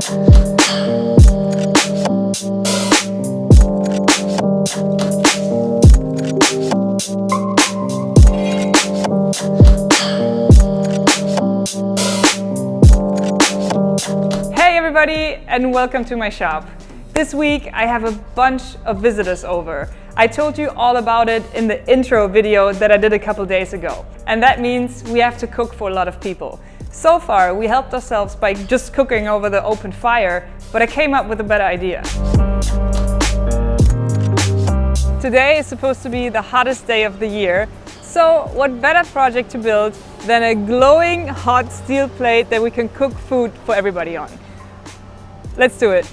Hey everybody, and welcome to my shop. This week I have a bunch of visitors over. I told you all about it in the intro video that I did a couple days ago. And that means we have to cook for a lot of people. So far we helped ourselves by just cooking over the open fire, but I came up with a better idea. Today is supposed to be the hottest day of the year, so what better project to build than a glowing hot steel plate that we can cook food for everybody on. Let's do it.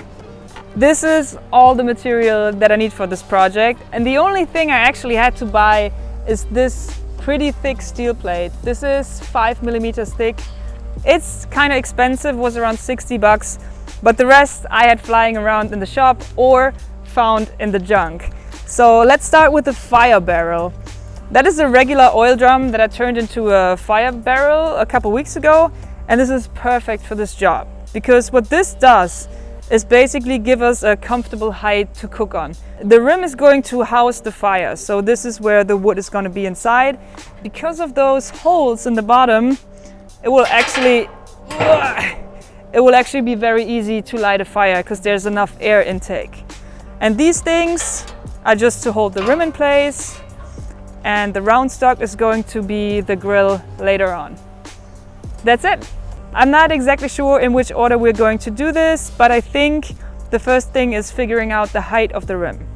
This is all the material that I need for this project, and the only thing I actually had to buy is this pretty thick steel plate. This is 5 millimeters thick. It's kind of expensive, was around 60 bucks, but the rest I had flying around in the shop or found in the junk. So let's start with the fire barrel. That is a regular oil drum that I turned into a fire barrel a couple weeks ago, and this is perfect for this job because what this does is basically give us a comfortable height to cook on. The rim is going to house the fire, so this is where the wood is going to be inside. Because of those holes in the bottom, it will actually be very easy to light a fire because there's enough air intake. And these things are just to hold the rim in place, and the round stock is going to be the grill later on. That's it. I'm not exactly sure in which order we're going to do this, but I think the first thing is figuring out the height of the rim.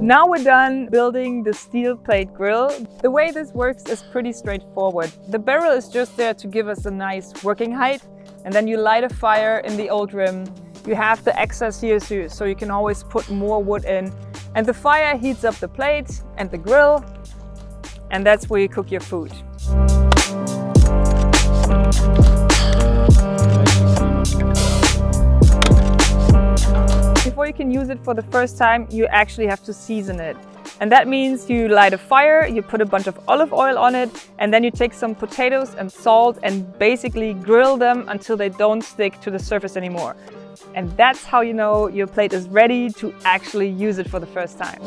Now we're done building the steel plate grill. The way this works is pretty straightforward. The barrel is just there to give us a nice working height, and then you light a fire in the old rim. You have the excess here so you can always put more wood in, and the fire heats up the plate and the grill, and that's where you cook your food. Before you can use it for the first time, you actually have to season it. And that means you light a fire, you put a bunch of olive oil on it, and then you take some potatoes and salt and basically grill them until they don't stick to the surface anymore. And that's how you know your plate is ready to actually use it for the first time.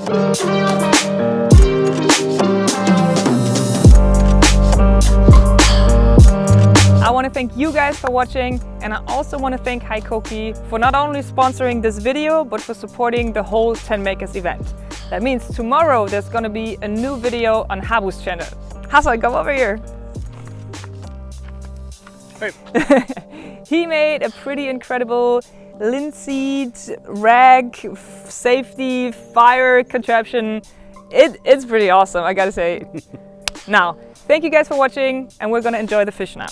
I want to thank you guys for watching, and I also want to thank Hikoki for not only sponsoring this video, but for supporting the whole 10 Makers event. That means tomorrow there's going to be a new video on Habu's channel. Hassan, come over here. Hey. He made a pretty incredible linseed rag safety fire contraption. It's pretty awesome, I gotta say. Now, thank you guys for watching, and we're gonna enjoy the fish now.